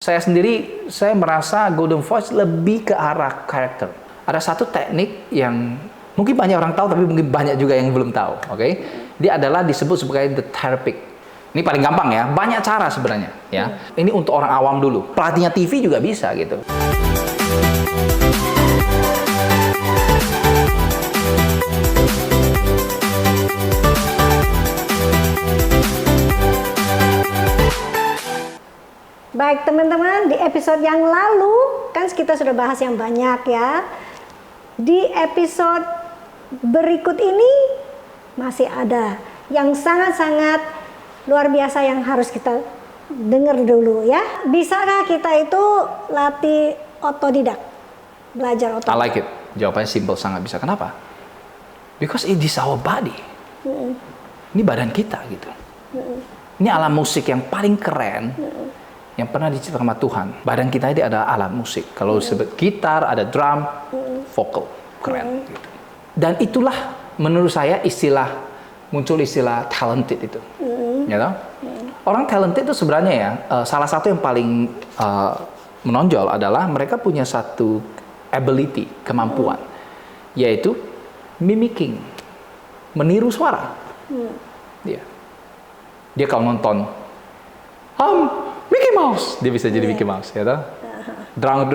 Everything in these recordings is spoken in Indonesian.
Saya sendiri, saya merasa Golden Voice lebih ke arah karakter. Ada satu teknik yang mungkin banyak orang tahu, tapi mungkin banyak juga yang belum tahu. Oke, dia adalah disebut sebagai the therapy. Ini paling gampang ya, banyak cara sebenarnya. Ya, ini untuk orang awam dulu. Pelatihnya TV juga bisa gitu. Baik teman-teman, di episode yang lalu kan kita sudah bahas yang banyak ya. Di episode berikut ini masih ada yang sangat-sangat luar biasa yang harus kita dengar dulu ya. Bisakah kita itu latih otodidak? Belajar otodidak. I like it. Jawabannya simple, sangat bisa. Kenapa? Because it is our body. Ini badan kita gitu. Ini alat musik yang paling keren. Yang pernah diciptakan sama Tuhan. Badan kita ini adalah alat musik. Kalau disebut gitar, ada drum, vokal, keren. Gitu. Dan itulah menurut saya muncul istilah talented itu. Ya toh? Orang talented itu sebenarnya ya, salah satu yang paling menonjol adalah mereka punya satu ability, kemampuan. Yaitu mimicking, meniru suara. Dia kalau nonton, Mickey Mouse, dia bisa jadi Mickey Mouse, ya toh?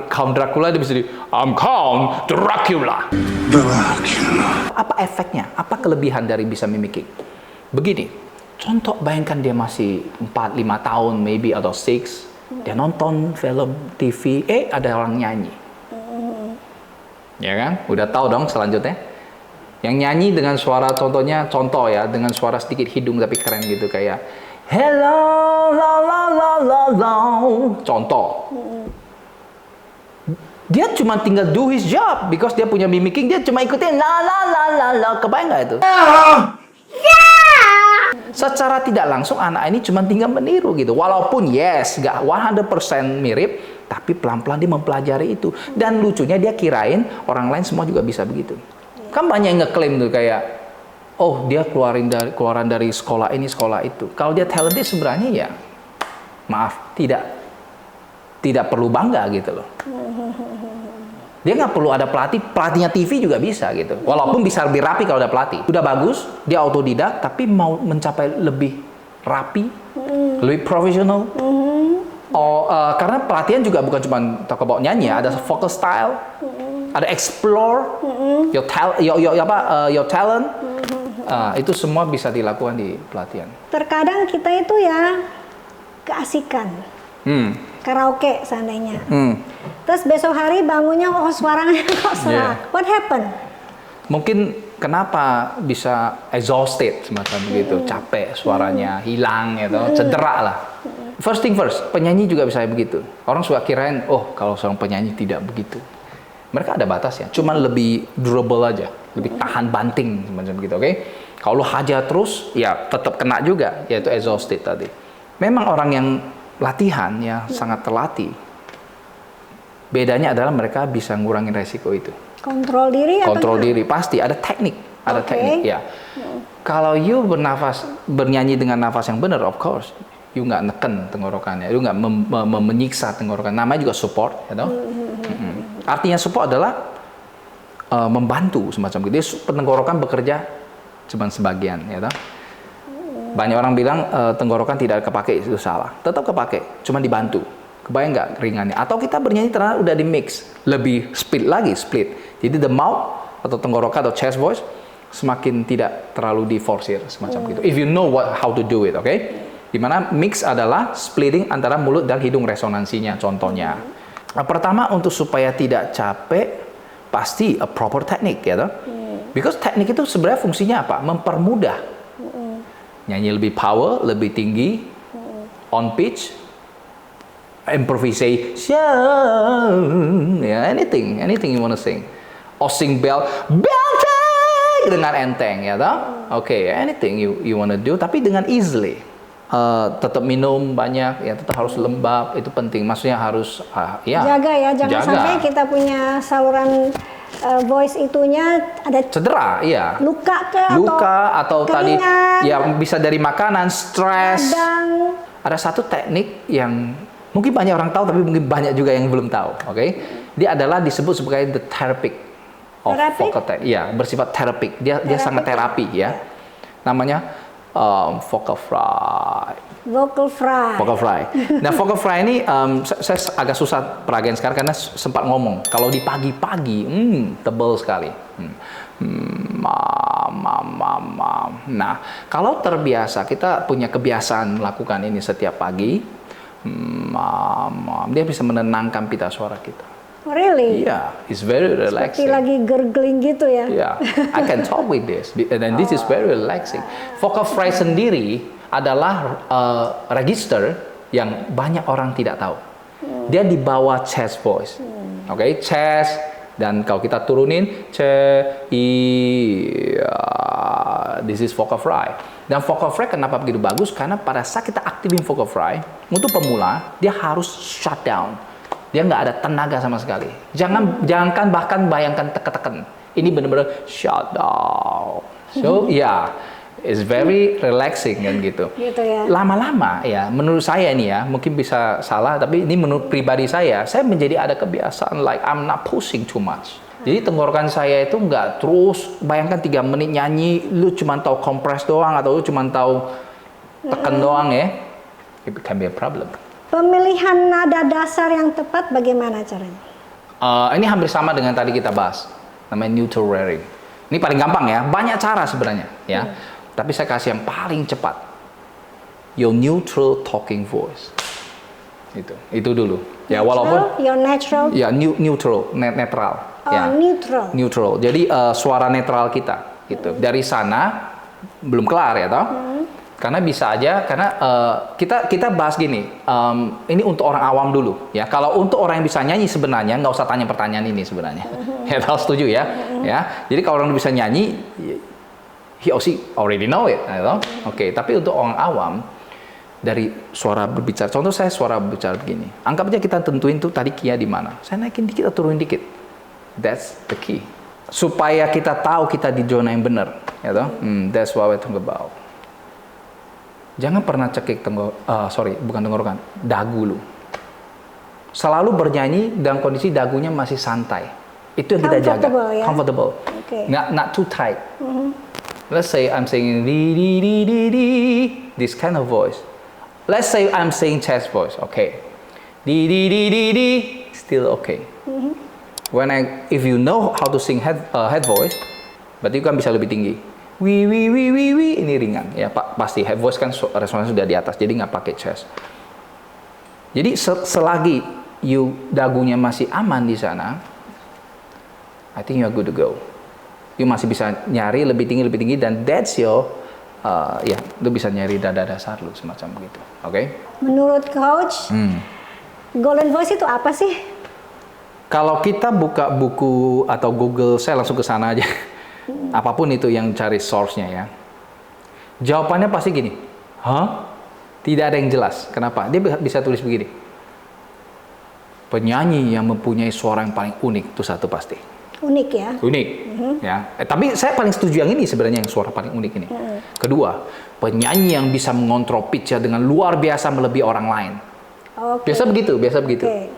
Count Dracula, dia bisa jadi Count Dracula. Apa efeknya? Apa kelebihan dari bisa mimicking? Begini, contoh bayangkan dia masih 4-5 tahun, maybe atau 6, dia nonton film TV, ada orang nyanyi. Ya kan? Udah tahu dong selanjutnya. Yang nyanyi dengan suara, contoh ya, dengan suara sedikit hidung tapi keren gitu, kayak hello, la la la la la. Contoh. Dia cuma tinggal do his job because dia punya mimicking, dia cuma ikutin la la la la la. Kebayang nggak itu? Secara tidak langsung anak ini cuma tinggal meniru gitu. Walaupun yes, nggak 100% mirip, tapi pelan-pelan dia mempelajari itu. Dan lucunya dia kirain orang lain semua juga bisa begitu. Kan banyak yang ngeklaim tuh kayak, oh dia keluaran dari sekolah ini, sekolah itu. Kalau dia talented sebenarnya ya, maaf, tidak perlu bangga gitu loh. Dia nggak perlu ada pelatihnya TV juga bisa gitu. Walaupun bisa lebih rapi kalau ada pelatih. Udah bagus, dia autodidak, tapi mau mencapai lebih rapi, lebih profesional. Karena pelatihan juga bukan cuma talk about nyanyi, ada vocal style, ada explore your talent. Itu semua bisa dilakukan di pelatihan. Terkadang kita itu ya keasikan. Karaoke seandainya. Terus besok hari bangunnya suaranya kok serak. What happened? Mungkin kenapa bisa exhausted semacam begitu, capek suaranya, hilang gitu, cedera lah. First thing first, penyanyi juga bisa begitu. Orang suka kirain, kalau seorang penyanyi tidak begitu. Mereka ada batasnya, cuman lebih durable aja, lebih tahan banting semacam begitu, oke? Kalau hajar terus, ya tetap kena juga, yaitu exhausted tadi. Memang orang yang latihan ya sangat terlatih. Bedanya adalah mereka bisa ngurangin resiko itu. Kontrol diri atau kontrol diri pasti ada teknik, teknik ya. Kalau you bernyanyi dengan nafas yang benar, of course, you nggak neken tenggorokannya, you nggak menyiksa tenggorokan. Namanya juga support, ya toh? Artinya support adalah membantu semacam gitu. Tenggorokan bekerja cuma sebagian, ya toh? Banyak orang bilang tenggorokan tidak kepake, itu salah. Tetap kepake, cuma dibantu. Kebayang nggak ringannya? Atau kita bernyanyi ternyata udah di mix, lebih split. Jadi the mouth atau tenggorokan atau chest voice semakin tidak terlalu diforsir semacam gitu. If you know how to do it, okay? Dimana mix adalah splitting antara mulut dan hidung resonansinya, contohnya. Pertama, untuk supaya tidak capek, pasti a proper technique, ya toh? Because teknik itu sebenarnya fungsinya apa? Mempermudah. Nyanyi lebih power, lebih tinggi, on pitch, improvisation, anything you wanna sing. Or sing belting dengan enteng, ya toh? Okay, anything you wanna do, tapi dengan easily. Tetap minum banyak, ya tetap harus lembab, itu penting. Maksudnya harus jaga ya, jangan sampai kita punya saluran voice itunya ada cedera, iya. Luka atau tadi ya bisa dari makanan, stres. Ada satu teknik yang Mungkin banyak orang tahu, tapi mungkin banyak juga yang belum tahu. Oke, dia adalah disebut sebagai the therapeutic of vocal tech. Ya, bersifat terapik. Dia sangat terapi ya. Namanya vocal fry. Vocal fry. Vocal fry. Nah, vocal fry ini saya agak susah peragain sekarang karena sempat ngomong. Kalau di pagi-pagi, tebal sekali. Nah, kalau terbiasa, kita punya kebiasaan melakukan ini setiap pagi, dia bisa menenangkan pita suara kita. Oh, really? Yeah, it's very relaxing. Seperti lagi gurgling gitu ya? Yeah, I can talk with this, and this is very relaxing. Vocal fry sendiri adalah register yang banyak orang tidak tahu. Dia di bawah chest voice, oke, chest, dan kalau kita turunin this is vocal fry. Dan vocal fry kenapa begitu bagus? Karena pada saat kita aktifin vocal fry untuk pemula, dia harus shut down. Dia nggak ada tenaga sama sekali. Jangan bahkan bayangkan tekan-tekan. Ini benar-benar shut down. So it's very relaxing kan gitu. Gitu ya. Lama-lama ya, menurut saya ini ya, mungkin bisa salah, tapi ini menurut pribadi saya menjadi ada kebiasaan like I'm not pushing too much. Jadi tenggorokan saya itu nggak terus, bayangkan 3 menit nyanyi, lu cuma tahu kompres doang atau lu cuma tahu tekan doang ya, it can be a problem. Pemilihan nada dasar yang tepat bagaimana caranya? Ini hampir sama dengan tadi kita bahas, namanya neutral rearing. Ini paling gampang ya, banyak cara sebenarnya ya. Tapi saya kasih yang paling cepat. Your neutral talking voice. Itu dulu. Ya, walaupun your natural. Ya, neutral, netral. Oh, ya. neutral. Neutral. Jadi suara netral kita gitu. Dari sana belum kelar ya toh? Karena bisa aja, karena kita bahas gini, ini untuk orang awam dulu ya. Kalau untuk orang yang bisa nyanyi sebenarnya nggak usah tanya pertanyaan ini sebenarnya. Ya, tahu setuju ya? Ya. Jadi kalau orang bisa nyanyi, he or she already know it, you know? Oke. Tapi untuk orang awam, dari suara berbicara, contoh saya suara berbicara begini. Anggap aja kita tentuin tuh tadi kia di mana. Saya naikin dikit atau turunin dikit. That's the key. Supaya kita tahu kita di zona yang benar, ya toh? That's what we talk about. Jangan pernah cekik tenggorokan, dagu lu. Selalu bernyanyi dalam kondisi dagunya masih santai. Itu yang kita jaga. Ya? Comfortable. Okay. Not too tight. Let's say I'm singing di, this kind of voice. Let's say I'm saying chest voice, okay. Di, still okay. If you know how to sing head voice, berarti kan bisa lebih tinggi. Wi, ini ringan ya Pak, pasti head voice kan resonansi sudah di atas, jadi nggak pakai chest. Jadi selagi dagunya masih aman di sana, I think you are good to go. You masih bisa nyari lebih tinggi dan that's your lu bisa nyari dada dasar lu semacam begitu, oke? Menurut coach, golden voice itu apa sih? Kalau kita buka buku atau Google, saya langsung ke sana aja. Apapun itu yang cari source-nya ya. Jawabannya pasti gini. Tidak ada yang jelas. Kenapa? Dia bisa tulis begini. Penyanyi yang mempunyai suara yang paling unik, itu satu pasti. Unik ya? Unik. Ya. Tapi saya paling setuju yang ini sebenarnya, yang suara paling unik ini. Kedua, penyanyi yang bisa mengontrol pitch-nya dengan luar biasa melebihi orang lain. Okay. Biasa begitu. Okay.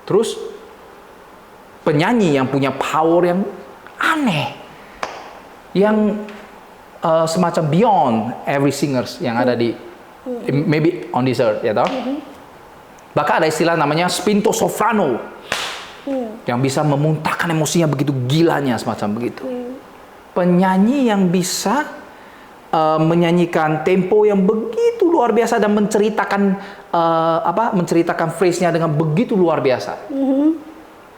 Terus, penyanyi yang punya power yang aneh. Yang semacam beyond every singers yang ada di maybe on this earth, ya toh? Bahkan ada istilah namanya spinto soprano yang bisa memuntahkan emosinya begitu gilanya semacam begitu. Penyanyi yang bisa menyanyikan tempo yang begitu luar biasa dan menceritakan phrase-nya dengan begitu luar biasa.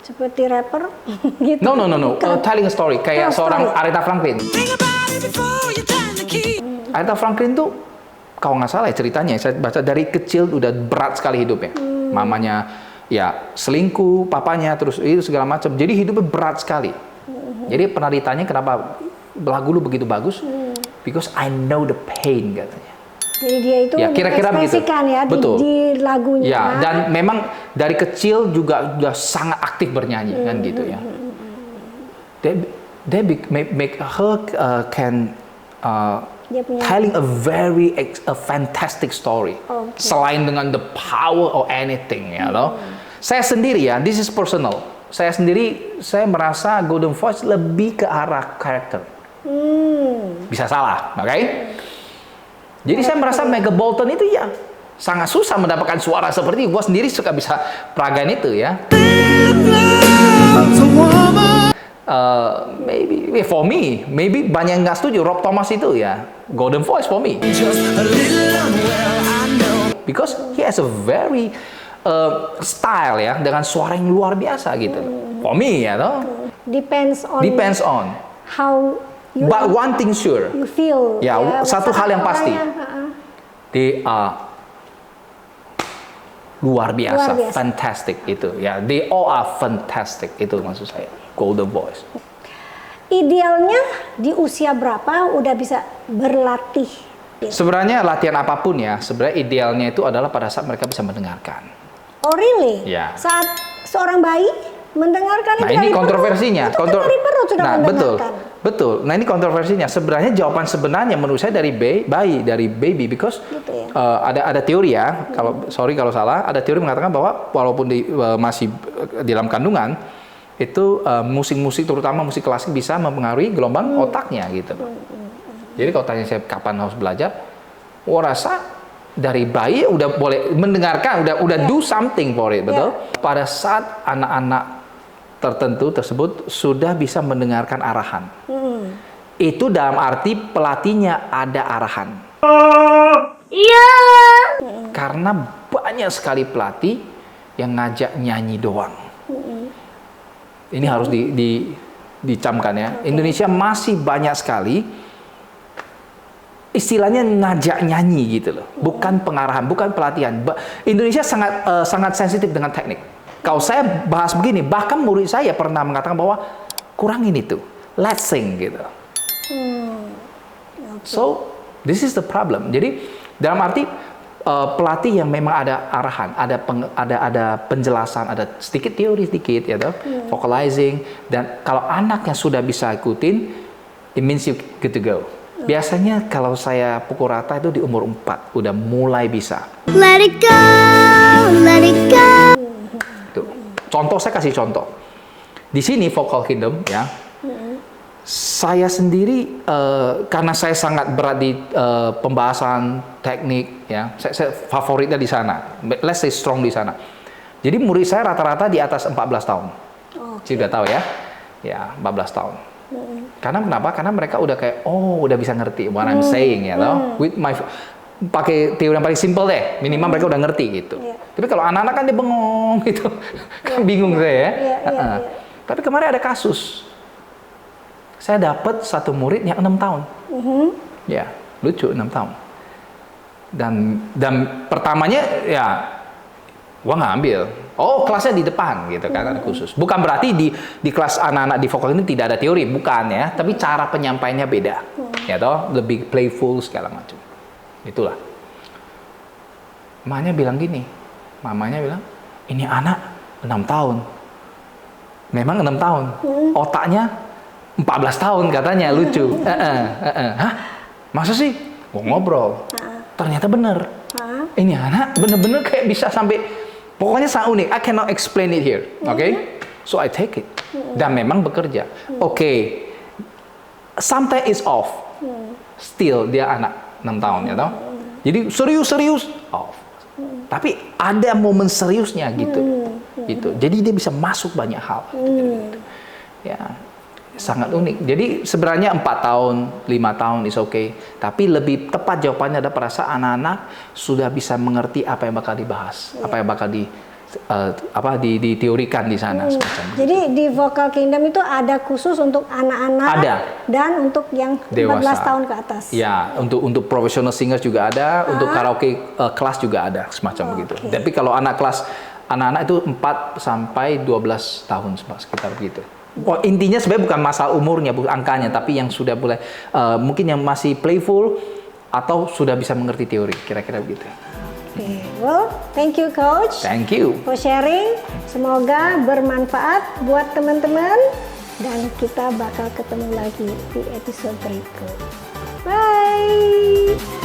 Seperti rapper gitu. No. Telling a story kayak seorang Aretha Franklin. Aretha Franklin tuh kalau nggak salah ya ceritanya, saya baca dari kecil udah berat sekali hidupnya. Mamanya ya selingkuh, papanya terus itu segala macam. Jadi hidupnya berat sekali. Jadi pernah ditanya kenapa lagu lu begitu bagus? Because I know the pain katanya. Jadi dia itu ya, kira-kira begitu. Ya di lagunya. Ya, dan memang dari kecil juga sudah sangat aktif bernyanyi kan gitu ya. They make her can telling a fantastic story. Selain dengan the power or anything, ya loh. Saya sendiri ya, this is personal. Saya merasa Golden Voice lebih ke arah karakter. Bisa salah, oke? Jadi saya merasa Meghan Bolton itu ya sangat susah mendapatkan suara seperti gua sendiri suka bisa peragain itu ya. Maybe for me, maybe banyak yang nggak setuju. Rob Thomas itu ya Golden Voice for me. Because he has a very style ya dengan suara yang luar biasa gitu. For me ya toh. Depends on how you but one thing sure. You feel. Ya, satu hal yang pasti. They are luar biasa, fantastic itu ya. They all are fantastic itu maksud saya. Golden Voice. Idealnya di usia berapa udah bisa berlatih? Sebenarnya latihan apapun ya, sebenarnya idealnya itu adalah pada saat mereka bisa mendengarkan. Oh really? Ya. Saat seorang bayi mendengarkan nah, ini kontroversinya. Dari perut sudah mendengarkan. Betul. Nah, ini kontroversinya. Sebenarnya jawaban sebenarnya menurut saya dari baby because gitu ya? Ada teori ya. Kalau salah, ada teori mengatakan bahwa walaupun masih di dalam kandungan itu musik-musik terutama musik klasik bisa mempengaruhi gelombang otaknya gitu. Jadi kalau tanya saya kapan harus belajar, rasa dari bayi udah boleh mendengarkan, udah do something for it, betul? Pada saat anak-anak tertentu tersebut sudah bisa mendengarkan arahan. Itu dalam arti pelatihnya ada arahan. Iya. Karena banyak sekali pelatih yang ngajak nyanyi doang. Ini harus dicamkan ya. Indonesia masih banyak sekali istilahnya ngajak nyanyi gitu loh. Bukan pengarahan, bukan pelatihan. Indonesia sangat sensitif dengan teknik. Kalau saya bahas begini, bahkan murid saya pernah mengatakan bahwa kurangin itu, let's sing gitu. So this is the problem. Jadi dalam arti pelatih yang memang ada arahan, ada penjelasan, ada sedikit teori sedikit ya toh, vocalizing, dan kalau anak yang sudah bisa ikutin, it means you good to go. Biasanya kalau saya pukul rata itu di umur 4 udah mulai bisa. Let it go, let it go. Tuh. Contoh, saya kasih contoh. Di sini Vocal Kingdom ya. Saya sendiri karena saya sangat berat di pembahasan teknik ya. Saya favoritnya di sana. Let's say strong di sana. Jadi murid saya rata-rata di atas 14 tahun. Sudah tahu ya. Ya, 14 tahun. Karena kenapa? Karena mereka udah kayak udah bisa ngerti what I'm saying ya toh. With my pakai teori yang paling simple deh, minimal mereka udah ngerti gitu. Tapi kalau anak-anak kan dia bengong gitu. Kan bingung saya ya. Tapi kemarin ada kasus. Saya dapat satu murid yang 6 tahun. Ya, lucu 6 tahun. Dan pertamanya ya gua nggak ambil. Oh, kelasnya di depan gitu kan, ada khusus. Bukan berarti di kelas anak-anak di vokal ini tidak ada teori, bukan ya. Tapi cara penyampaiannya beda. Ya toh, lebih playful segala macam. Itulah. Mamanya bilang, ini anak 6 tahun. Memang 6 tahun. Otaknya 14 tahun katanya, lucu. Hah? Masa sih? Gua ngobrol. Ternyata bener. Ini anak bener-bener kayak bisa sampai pokoknya sangat unik. I cannot explain it here. Okay? So I take it. Dan memang bekerja. Okay. Sometimes it's off. Still dia anak 6 tahun ya toh. Jadi serius off. Tapi ada momen seriusnya gitu. Gitu. Jadi dia bisa masuk banyak hal. Gitu. Ya. Sangat unik. Jadi sebenarnya 4 tahun, 5 tahun is okay. Tapi lebih tepat jawabannya ada perasa anak-anak sudah bisa mengerti apa yang bakal dibahas, apa yang bakal diteorikan di sana. Jadi di Vocal Kingdom itu ada khusus untuk anak-anak dan untuk yang 14 tahun ke atas. Ya, untuk professional singers juga ada, untuk karaoke kelas juga ada semacam begitu. Tapi kalau anak-anak itu 4 sampai 12 tahun sekitar begitu. Intinya sebenarnya bukan masalah umurnya, bukan angkanya, tapi yang sudah boleh mungkin yang masih playful atau sudah bisa mengerti teori, kira-kira begitu. Well, thank you Coach. Thank you for sharing. Semoga bermanfaat buat teman-teman dan kita bakal ketemu lagi di episode berikut. Bye.